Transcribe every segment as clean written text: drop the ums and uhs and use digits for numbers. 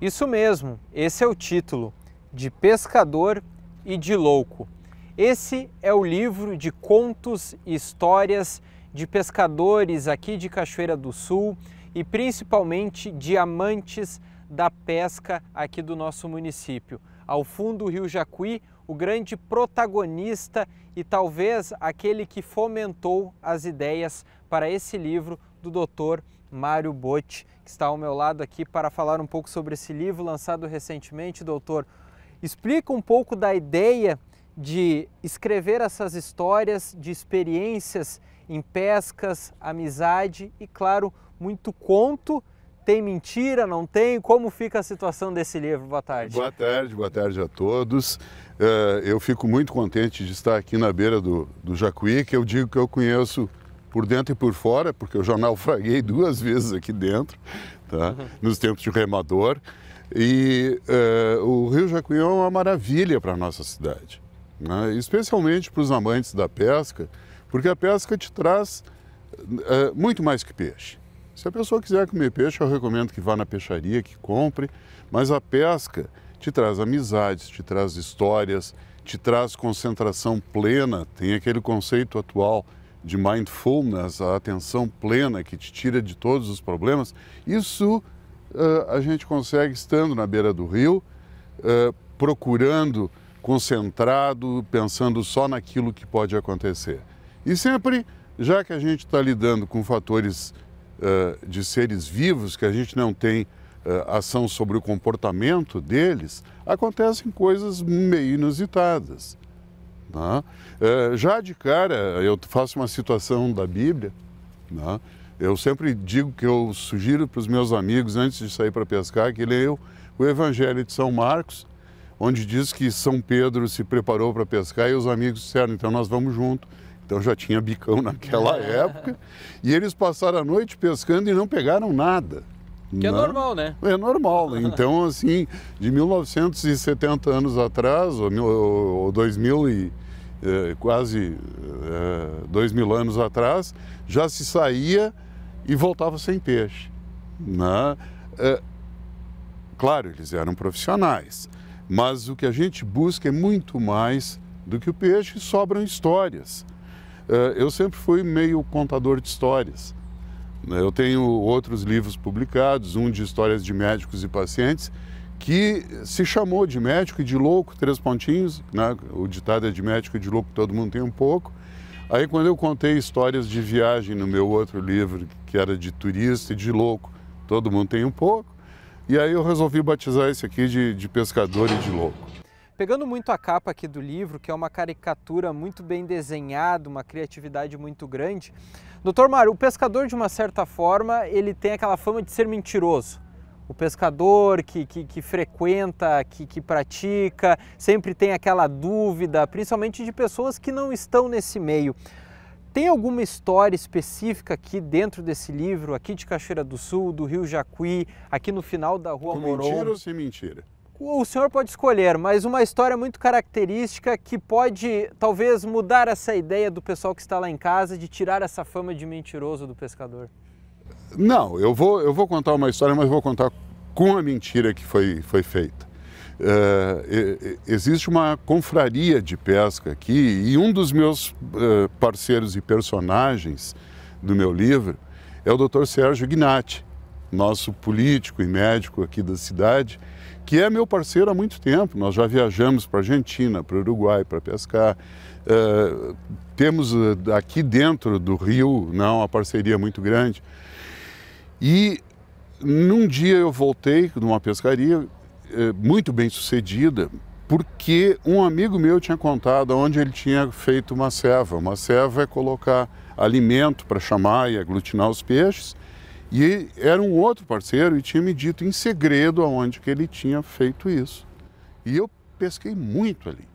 Isso mesmo, esse é o título, De Pescador e de Louco. Esse é o livro de contos e histórias de pescadores aqui de Cachoeira do Sul e principalmente de amantes da pesca aqui do nosso município. Ao fundo, o Rio Jacuí, o grande protagonista e talvez aquele que fomentou as ideias para esse livro do Dr. Mário Botti, que está ao meu lado aqui para falar um pouco sobre esse livro lançado recentemente. Doutor, explica um pouco da ideia de escrever essas histórias de experiências em pescas, amizade e, claro, muito conto. Tem mentira, não tem? Como fica a situação desse livro? Boa tarde. Boa tarde a todos. Eu fico muito contente de estar aqui na beira do Jacuí, que eu digo que eu conheço por dentro e por fora, porque eu já naufraguei 2 vezes aqui dentro, tá? Nos tempos de remador. E o Rio Jacuí é uma maravilha para a nossa cidade, né? Especialmente para os amantes da pesca, porque a pesca te traz muito mais que peixe. Se a pessoa quiser comer peixe, eu recomendo que vá na peixaria, que compre, mas a pesca te traz amizades, te traz histórias, te traz concentração plena. Tem aquele conceito atual de mindfulness, a atenção plena que te tira de todos os problemas. Isso a gente consegue estando na beira do rio, procurando, concentrado, pensando só naquilo que pode acontecer. E sempre, já que a gente está lidando com fatores de seres vivos, que a gente não tem ação sobre o comportamento deles, acontecem coisas meio inusitadas. Né? Já de cara, eu faço uma citação da Bíblia. Né? Eu sempre digo que eu sugiro para os meus amigos, antes de sair para pescar, que leiam o Evangelho de São Marcos, onde diz que São Pedro se preparou para pescar e os amigos disseram, então nós vamos junto. Então já tinha bicão naquela época, e eles passaram a noite pescando e não pegaram nada. Que é normal, né? É normal. Então, assim, de 1970 anos atrás, ou 2000 e quase 2000 anos atrás, já se saía e voltava sem peixe, né? Claro, eles eram profissionais, mas o que a gente busca é muito mais do que o peixe, sobram histórias. Eu sempre fui meio contador de histórias. Eu tenho outros livros publicados, um de histórias de médicos e pacientes, que se chamou de médico e de louco, 3 pontinhos, né? O ditado é de médico e de louco, todo mundo tem um pouco. Aí quando eu contei histórias de viagem no meu outro livro, que era de turista e de louco, todo mundo tem um pouco, e aí eu resolvi batizar esse aqui de pescador e de louco. Pegando muito a capa aqui do livro, que é uma caricatura muito bem desenhada, uma criatividade muito grande, Dr. Mário, o pescador, de uma certa forma, ele tem aquela fama de ser mentiroso. O pescador que frequenta, que pratica, sempre tem aquela dúvida, principalmente de pessoas que não estão nesse meio. Tem alguma história específica aqui dentro desse livro, aqui de Cachoeira do Sul, do Rio Jacuí, aqui no final da Rua Moron? Com mentira ou sem mentira? O senhor pode escolher, mas uma história muito característica que pode, talvez, mudar essa ideia do pessoal que está lá em casa, de tirar essa fama de mentiroso do pescador. Não, eu vou contar uma história, mas vou contar com a mentira que foi feita. Existe uma confraria de pesca aqui e um dos meus parceiros e personagens do meu livro é o Dr. Sérgio Gnatti, nosso político e médico aqui da cidade, que é meu parceiro há muito tempo. Nós já viajamos para a Argentina, para o Uruguai, para pescar. Temos aqui dentro do Rio uma parceria muito grande. E num dia eu voltei numa pescaria muito bem sucedida, porque um amigo meu tinha contado onde ele tinha feito uma ceva. Uma ceva é colocar alimento para chamar e aglutinar os peixes. E era um outro parceiro e tinha me dito em segredo aonde que ele tinha feito isso. E eu pesquei muito ali.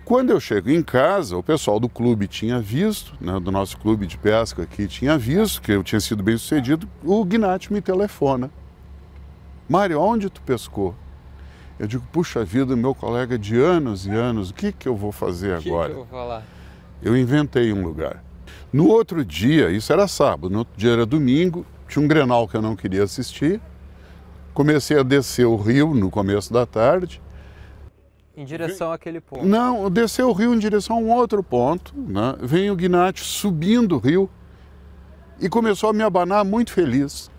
Quando eu chego em casa, o pessoal do clube tinha visto, né, do nosso clube de pesca aqui, tinha visto que eu tinha sido bem sucedido. O Gnatti me telefona. Mário, onde tu pescou? Eu digo, puxa vida, meu colega de anos e anos, o que eu vou fazer agora? O que eu vou falar? Eu inventei um lugar. No outro dia, isso era sábado, no outro dia era domingo, tinha um Grenal que eu não queria assistir. comecei a descer o rio no começo da tarde. Em direção àquele ponto? Não, descer o rio em direção a um outro ponto, né? Vem o guinate subindo o rio e começou a me abanar muito feliz.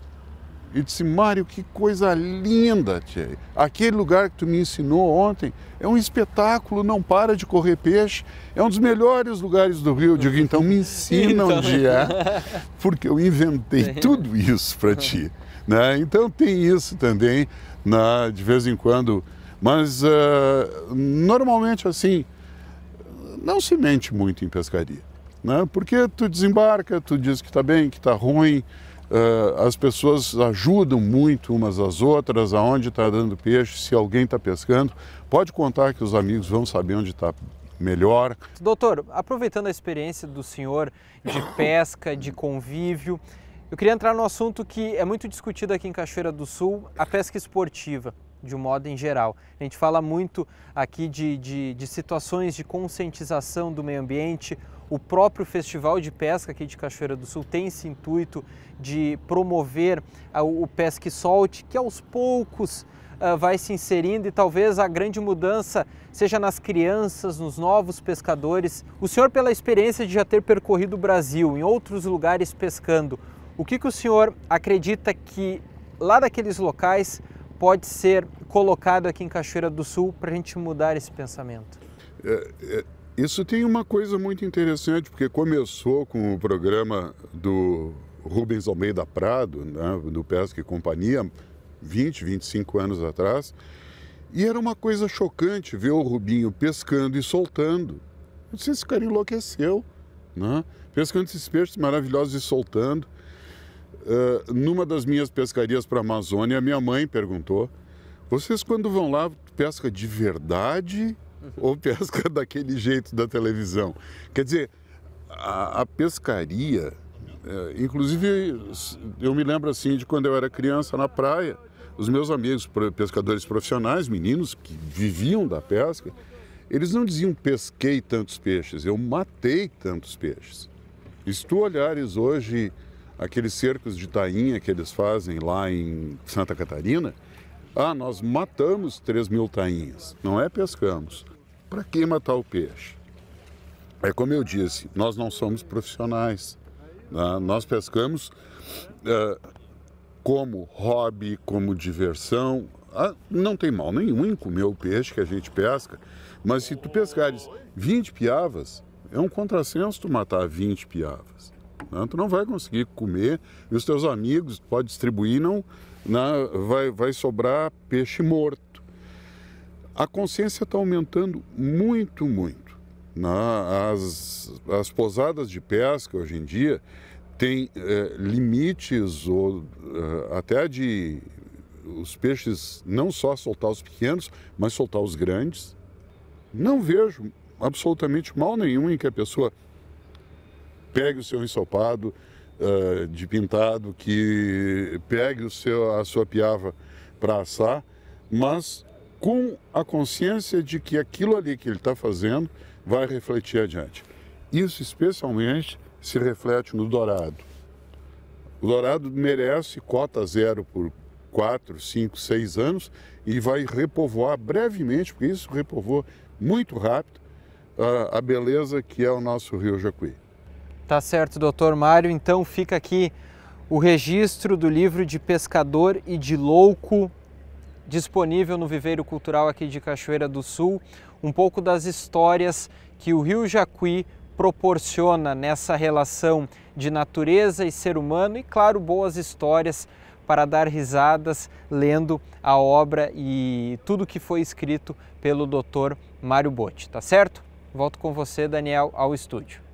E disse: Mário, que coisa linda, tia. Aquele lugar que tu me ensinou ontem é um espetáculo, não para de correr peixe, é um dos melhores lugares do rio. Eu digo: então me ensina onde é, porque eu inventei tudo isso para ti. Né? Então tem isso também, né? De vez em quando. Mas normalmente assim, não se mente muito em pescaria, né? Porque tu desembarca, tu diz que está bem, que está ruim, as pessoas ajudam muito umas às outras, aonde está dando peixe, se alguém está pescando, pode contar que os amigos vão saber onde está melhor. Doutor, aproveitando a experiência do senhor de pesca, de convívio, eu queria entrar no assunto que é muito discutido aqui em Cachoeira do Sul, a pesca esportiva, de um modo em geral. A gente fala muito aqui de situações de conscientização do meio ambiente. O próprio Festival de Pesca aqui de Cachoeira do Sul tem esse intuito de promover o pesca e solte, que aos poucos vai se inserindo, e talvez a grande mudança seja nas crianças, nos novos pescadores. O senhor, pela experiência de já ter percorrido o Brasil, em outros lugares pescando, o que o senhor acredita que lá daqueles locais pode ser colocado aqui em Cachoeira do Sul para a gente mudar esse pensamento? Isso tem uma coisa muito interessante, porque começou com o programa do Rubens Almeida Prado, né, do Pesca e Companhia, 20, 25 anos atrás, e era uma coisa chocante ver o Rubinho pescando e soltando. Eu disse: esse cara enlouqueceu, né? Pescando esses peixes maravilhosos e soltando. Numa das minhas pescarias para a Amazônia, minha mãe perguntou: vocês quando vão lá, pesca de verdade ou pesca daquele jeito da televisão? Quer dizer, a pescaria, inclusive eu me lembro assim de quando eu era criança na praia, os meus amigos pescadores profissionais, meninos que viviam da pesca, eles não diziam pesquei tantos peixes, eu matei tantos peixes. E se tu olhares hoje aqueles cercos de tainha que eles fazem lá em Santa Catarina, nós matamos 3.000 tainhas, não é pescamos. Para que matar o peixe? É como eu disse, nós não somos profissionais, né? Nós pescamos como hobby, como diversão. Não tem mal nenhum em comer o peixe que a gente pesca, mas se tu pescares 20 piavas, é um contrassenso tu matar 20 piavas. Tu não vai conseguir comer e os teus amigos podem distribuir, vai sobrar peixe morto. A consciência está aumentando muito, muito. As pousadas de pesca hoje em dia têm limites ou até de os peixes não só soltar os pequenos, mas soltar os grandes. Não vejo absolutamente mal nenhum em que a pessoa pegue o seu ensopado de pintado, que pegue a sua piava para assar, mas com a consciência de que aquilo ali que ele está fazendo vai refletir adiante. Isso especialmente se reflete no dourado. O dourado merece cota zero por 4, 5, 6 anos e vai repovoar brevemente, porque isso repovoa muito rápido a beleza que é o nosso Rio Jacuí. Tá certo, doutor Mário. Então fica aqui o registro do livro de Pescador e de Louco, disponível no Viveiro Cultural aqui de Cachoeira do Sul. Um pouco das histórias que o Rio Jacuí proporciona nessa relação de natureza e ser humano e, claro, boas histórias para dar risadas lendo a obra e tudo que foi escrito pelo doutor Mário Botti. Tá certo? Volto com você, Daniel, ao estúdio.